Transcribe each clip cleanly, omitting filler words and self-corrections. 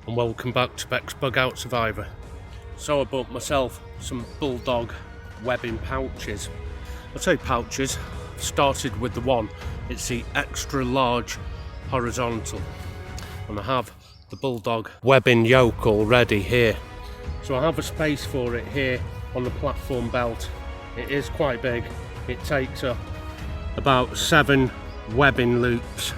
and welcome back to bexbugoutsurvivor. So I bought myself some Bulldog webbing pouches. I say pouches, I've started with the one, it's the extra large horizontal, and I have the Bulldog webbing yoke already here. So I have a space for it here on the platform belt. It is quite big, it takes up about 7 webbing loops,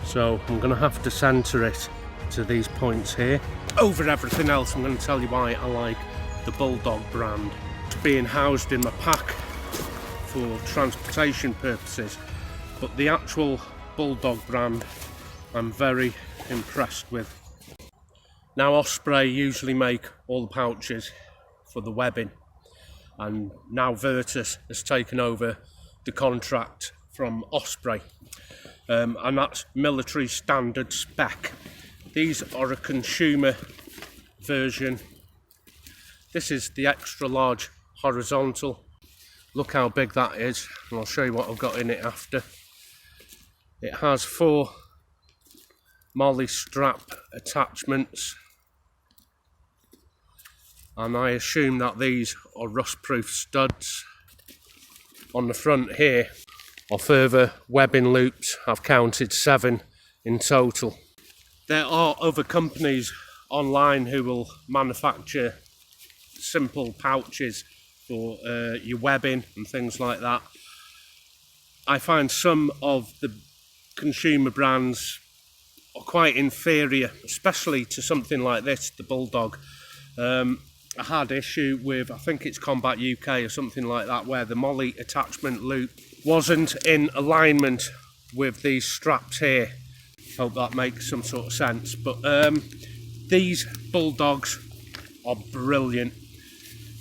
so I'm going to have to centre it to these points here. Over everything else, I'm going to tell you why I like the Bulldog brand. It's being housed in my pack for transportation purposes, but the actual Bulldog brand I'm very impressed with. Now Osprey usually make all the pouches for the webbing, and now Virtus has taken over the contract from Osprey, and that's military standard spec. These are a consumer version. This is the extra large horizontal. Look how big that is, and I'll show you what I've got in it after. It has 4 molly strap attachments, and I assume that these are rust-proof studs. On the front here are further webbing loops. I've counted 7 in total. There are other companies online who will manufacture simple pouches for your webbing and things like that. I find some of the consumer brands are quite inferior, especially to something like this, the Bulldog. I had issue with, I think it's Combat UK or something like that, where the molly attachment loop wasn't in alignment with these straps here. Hope that makes some sort of sense, but these Bulldogs are brilliant.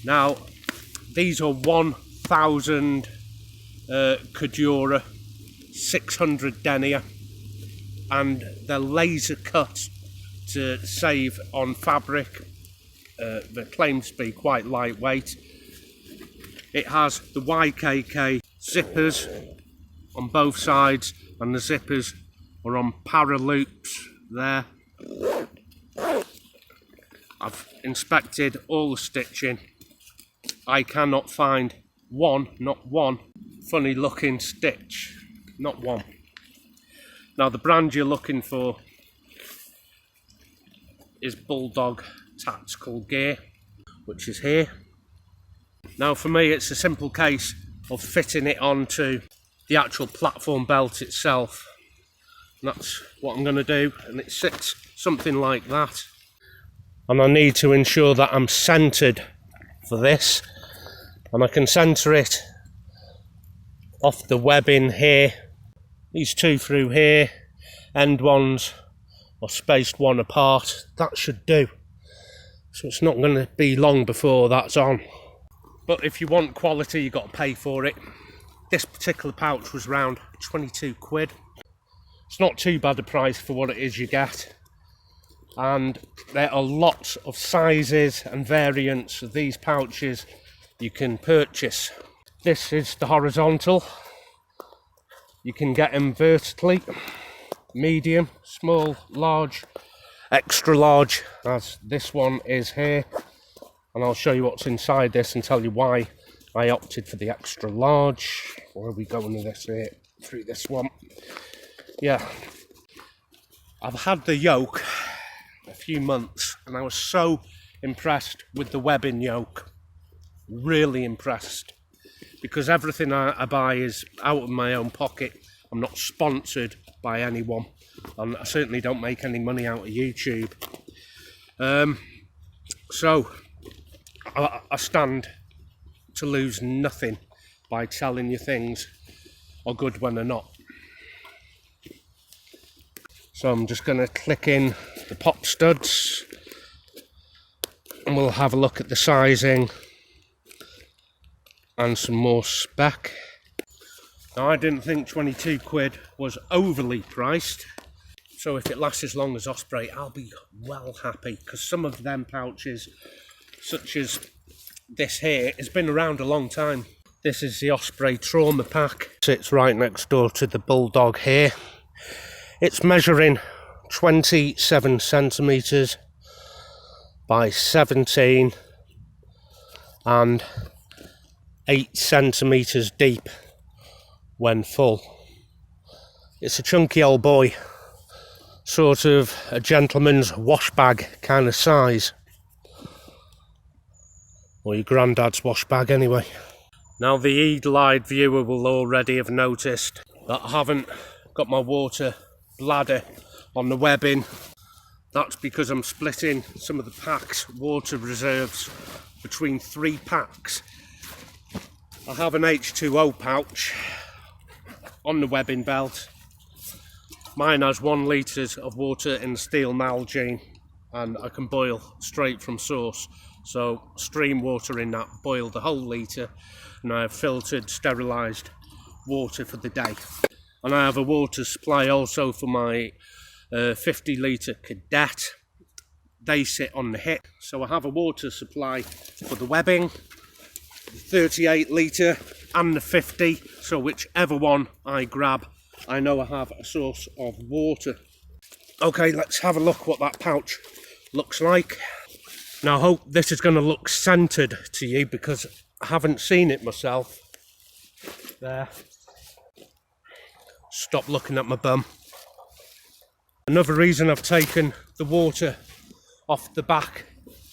Now these are 1000 Cordura, 600 denier, and they're laser cut to save on fabric. They claim to be quite lightweight. It has the YKK zippers on both sides, and the zippers are on para loops there. I've inspected all the stitching. I cannot find not one funny looking stitch, not one. Now the brand you're looking for is Bulldog Tactical Gear, which is here. Now for me it's a simple case of fitting it onto the actual platform belt itself, and that's what I'm going to do, and it sits something like that. And I need to ensure that I'm centered for this, and I can center it off the webbing here. These 2 through here, end ones are spaced 1 apart. That should do. So it's not going to be long before that's on. But if you want quality, you've got to pay for it. This particular pouch was around 22 quid. It's not too bad a price for what it is you get. And there are lots of sizes and variants of these pouches you can purchase. This is the horizontal. You can get them vertically, medium, small, large, extra large, as this one is here. And I'll show you what's inside this and tell you why I opted for the extra large. Where are we going with this here? Through this one. Yeah. I've had the yoke a few months, and I was so impressed with the webbing yoke. Really impressed. Because everything I buy is out of my own pocket. I'm not sponsored by anyone, and I certainly don't make any money out of YouTube. So I stand to lose nothing by telling you things are good when they're not. So I'm just going to click in the pop studs, and we'll have a look at the sizing and some more spec. Now I didn't think 22 quid was overly priced, so if it lasts as long as Osprey, I'll be well happy, because some of them pouches, such as this here, has been around a long time. This is the Osprey Trauma Pack. Sits right next door to the Bulldog here. It's measuring 27 centimetres by 17 and 8 centimetres deep when full. It's a chunky old boy, sort of a gentleman's wash bag kind of size, or your granddad's wash bag anyway. Now the eagle-eyed viewer will already have noticed that I haven't got my water bladder on the webbing. That's because I'm splitting some of the pack's water reserves between 3 packs. I have an H2O pouch on the webbing belt. Mine has 1 litre of water in steel Nalgene, and I can boil straight from source. So stream water in that, boil the whole litre, and I have filtered, sterilised water for the day. And I have a water supply also for my 50 litre cadet. They sit on the hip. So I have a water supply for the webbing, 38 litre and the 50. So whichever one I grab, I know I have a source of water. Okay, let's have a look what that pouch looks like. Now I hope this is going to look centred to you because I haven't seen it myself. There. Stop looking at my bum. Another reason I've taken the water off the back,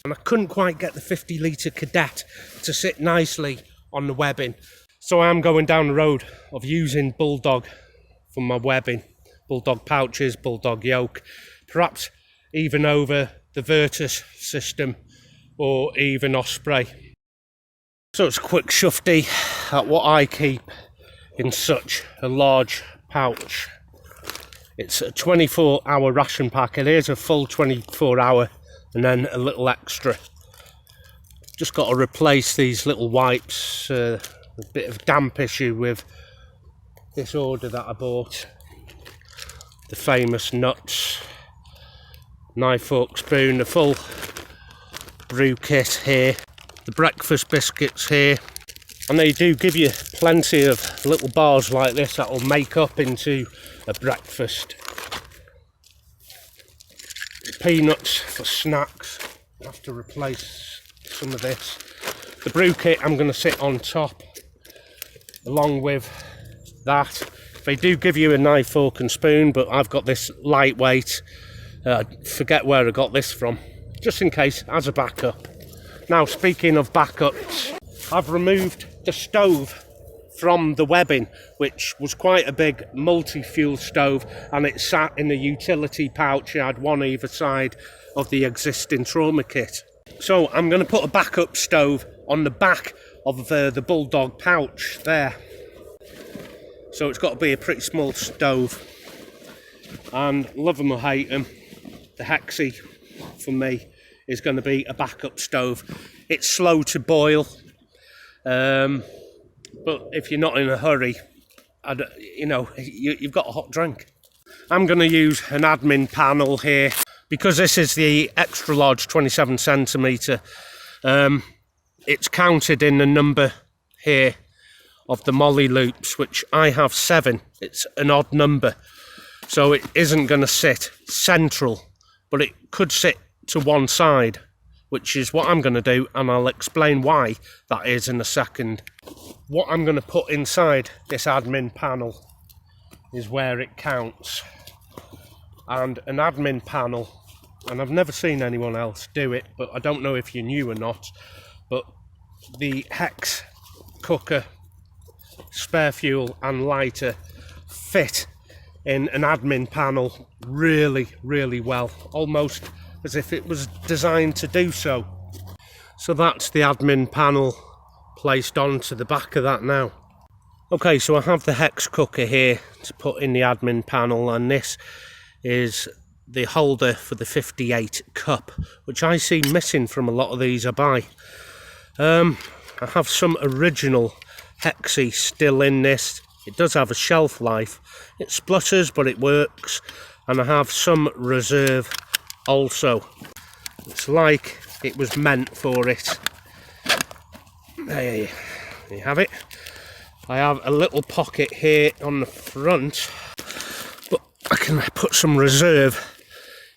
and I couldn't quite get the 50 litre cadet to sit nicely on the webbing. So I am going down the road of using Bulldog for my webbing. Bulldog pouches, Bulldog yoke, perhaps even over the Virtus system or even Osprey. So it's a quick shufty at what I keep in such a large pouch. It's a 24-hour ration pack. It is a full 24-hour and then a little extra. Just got to replace these little wipes. A bit of damp issue with this order that I bought. The famous nuts, knife, fork, spoon, the full brew kit here, the breakfast biscuits here, and they do give you plenty of little bars like this that will make up into a breakfast. Peanuts for snacks. I have to replace some of this. The brew kit I'm going to sit on top along with that. They do give you a knife, fork and spoon, but I've got this lightweight. Forget where I got this from, just in case as a backup. Now speaking of backups, I've removed the stove from the webbing, which was quite a big multi-fuel stove, and it sat in a utility pouch. It had one either side of the existing trauma kit. So I'm going to put a backup stove on the back of the Bulldog pouch there. So it's got to be a pretty small stove, and love them or hate them, the Hexi for me is going to be a backup stove. It's slow to boil, but if you're not in a hurry, you've got a hot drink. I'm going to use an admin panel here because this is the extra large 27 centimetre. It's counted in the number here of the molly loops, which I have 7. It's an odd number, so it isn't going to sit central, but it could sit to one side, which is what I'm going to do, and I'll explain why that is in a second. What I'm going to put inside this admin panel is where it counts, and an admin panel, and I've never seen anyone else do it, but I don't know if you knew or not, but the hex cooker, spare fuel and lighter fit in an admin panel really, really well, almost as if it was designed to do so. So that's the admin panel placed onto the back of that now. Okay, so I have the hex cooker here to put in the admin panel, and this is the holder for the 58 cup, which I see missing from a lot of these I buy. I have some original Hexi still in this. It does have a shelf life. It splutters, but it works. And I have some reserve also. It's like it was meant for it. There you have it. I have a little pocket here on the front, but I can put some reserve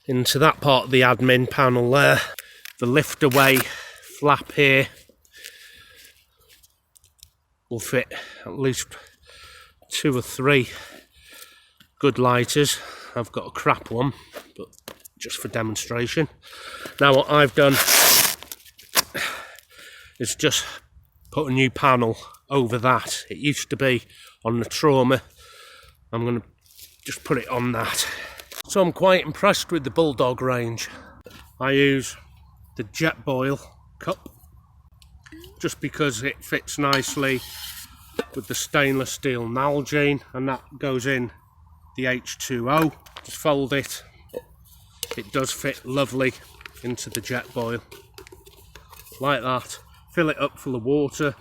into that part of the admin panel there. The lift away flap here will fit at least 2 or 3 good lighters. I've got a crap one, but just for demonstration. Now what I've done is just put a new panel over that. It used to be on the trauma. I'm going to just put it on that. So I'm quite impressed with the Bulldog range. I use the Jetboil cup just because it fits nicely with the stainless steel Nalgene, and that goes in the H2O. Just fold it. It does fit lovely into the Jetboil. Like that. Fill it up full of water.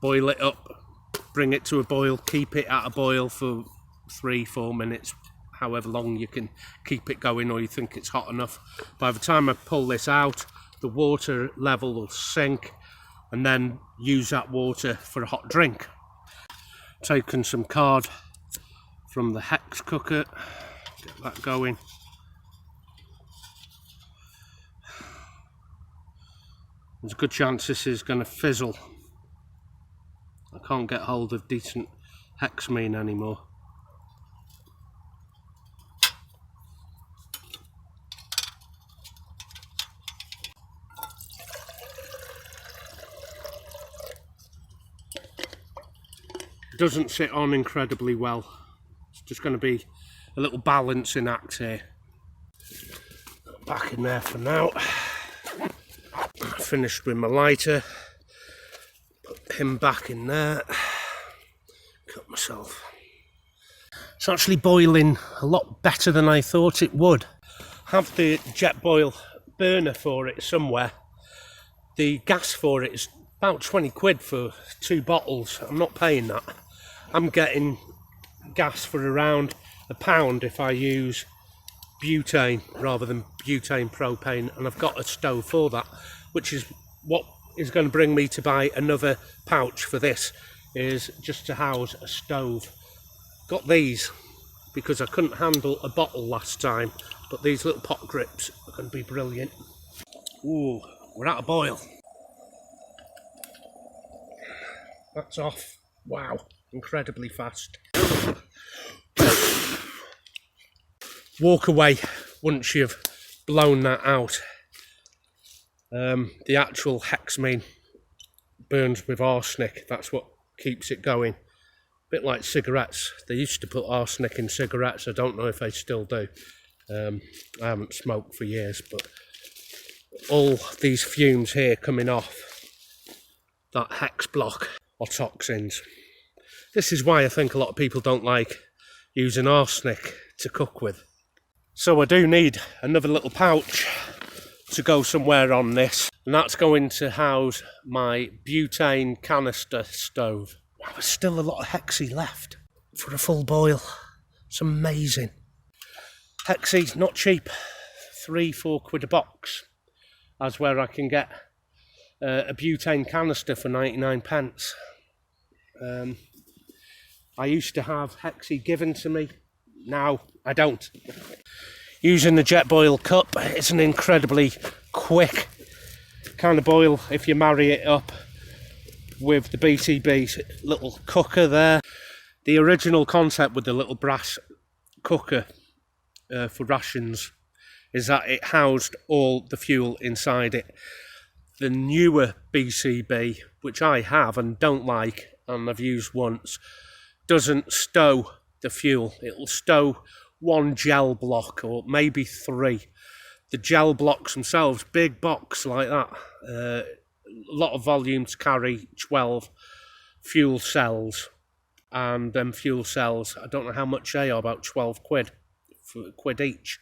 Boil it up. Bring it to a boil. Keep it at a boil for 3-4 minutes. However long you can keep it going or you think it's hot enough. By the time I pull this out, the water level will sink, and then use that water for a hot drink. Taking some card from the hex cooker, get that going. There's a good chance this is going to fizzle. I can't get hold of decent hexamine anymore. Doesn't sit on incredibly well. It's just going to be a little balancing act here. Back in there for now. Finished with my lighter. Put him back in there. Cut myself. It's actually boiling a lot better than I thought it would. Have the Jetboil burner for it somewhere. The gas for it is about 20 quid for 2 bottles. I'm not paying that. I'm getting gas for around £1 if I use butane rather than butane propane, and I've got a stove for that, which is what is going to bring me to buy another pouch for this, is just to house a stove. Got these because I couldn't handle a bottle last time, but these little pot grips are going to be brilliant. Ooh, we're at a boil. That's off. Wow. Incredibly fast. Walk away once you've blown that out. The actual hexamine burns with arsenic. That's what keeps it going. A bit like cigarettes. They used to put arsenic in cigarettes. I don't know if they still do. I haven't smoked for years, but all these fumes here coming off that hex block are toxins. This is why I think a lot of people don't like using arsenic to cook with. So I do need another little pouch to go somewhere on this, and that's going to house my butane canister stove. Wow, there's still a lot of hexy left for a full boil. It's amazing. Hexy, not cheap. 3-4 quid a box. That's where I can get a butane canister for 99 pence. I used to have hexy given to me, now I don't. Using the Jetboil cup, it's an incredibly quick kind of boil if you marry it up with the BCB little cooker there. The original concept with the little brass cooker for rations is that it housed all the fuel inside it. The newer BCB, which I have and don't like and I've used once, doesn't stow the fuel. It'll stow 1 gel block or maybe 3. The gel blocks themselves, big box like that, a lot of volume to carry 12 fuel cells, and them fuel cells, I don't know how much they are, about 12 quid, for quid each.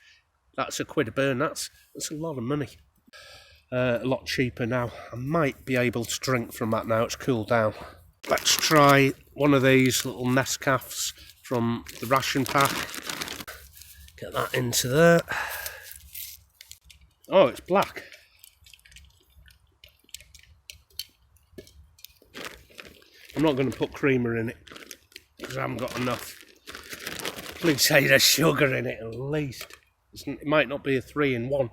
That's a quid a burn. That's a lot of money. A lot cheaper now. I might be able to drink from that now it's cooled down. Let's try one of these little Nescafes from the ration pack. Get that into there. Oh, it's black. I'm not going to put creamer in it because I haven't got enough. Please say there's sugar in it at least. It might not be a 3-in-1.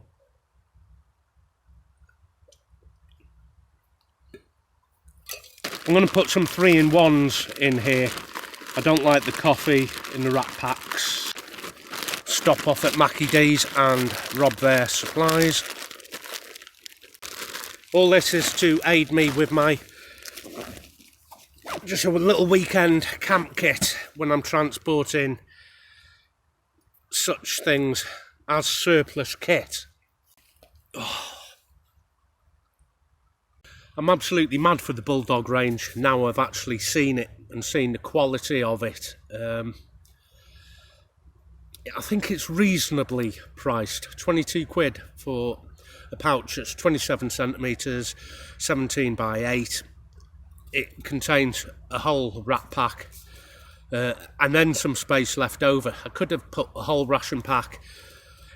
I'm going to put some 3-in-1s in here. I don't like the coffee in the rack packs. Stop off at Mackie D's and rob their supplies. All this is to aid me with my just a little weekend camp kit when I'm transporting such things as surplus kit. Oh. I'm absolutely mad for the Bulldog range now I've actually seen it and seen the quality of it. I think it's reasonably priced. 22 quid for a pouch that's 27 centimetres, 17 by 8. It contains a whole rat pack and then some space left over. I could have put a whole ration pack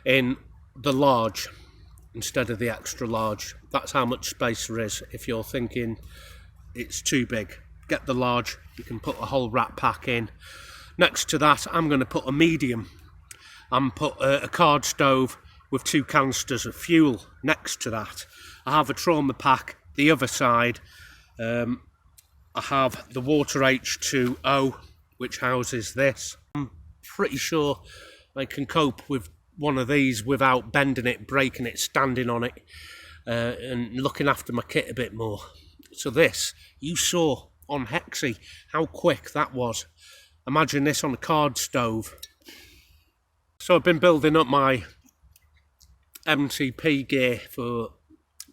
in the large instead of the extra large. That's how much space there is. If you're thinking it's too big, get the large. You can put a whole rat pack in. Next to that, I'm going to put a medium and put a card stove with 2 canisters of fuel next to that. I have a trauma pack the other side. I have the water H2O, which houses this. I'm pretty sure I can cope with one of these without bending it, breaking it, standing on it, and looking after my kit a bit more. So this, you saw on Hexy how quick that was. Imagine this on a card stove. So I've been building up my MTP gear for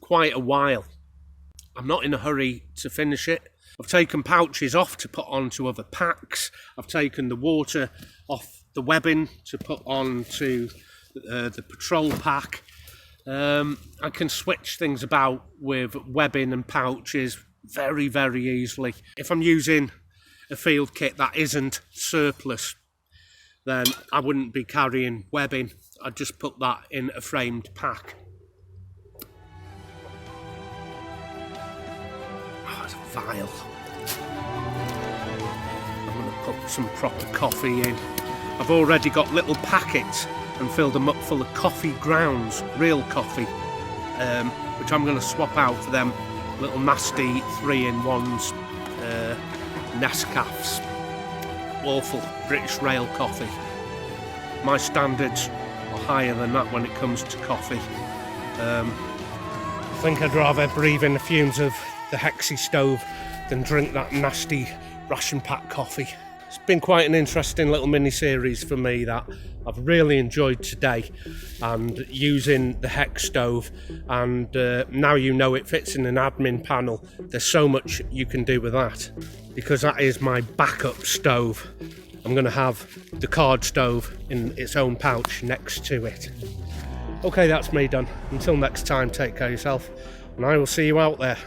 quite a while. I'm not in a hurry to finish it. I've taken pouches off to put onto other packs. I've taken the water off the webbing to put onto the patrol pack. I can switch things about with webbing and pouches very, very easily. If I'm using a field kit that isn't surplus, then I wouldn't be carrying webbing. I'd just put that in a framed pack. Oh, it's vile. I'm going to put some proper coffee in. I've already got little packets and filled them up full of coffee grounds, real coffee, which I'm going to swap out for them little nasty 3-in-1s, Nescafes. Awful British rail coffee. My standards are higher than that when it comes to coffee. I think I'd rather breathe in the fumes of the Hexy stove than drink that nasty ration pack coffee. It's been quite an interesting little mini-series for me that I've really enjoyed today, and using the Hex stove, and now you know it fits in an admin panel. There's so much you can do with that, because that is my backup stove. I'm going to have the card stove in its own pouch next to it. Okay, that's me done. Until next time, take care of yourself, and I will see you out there.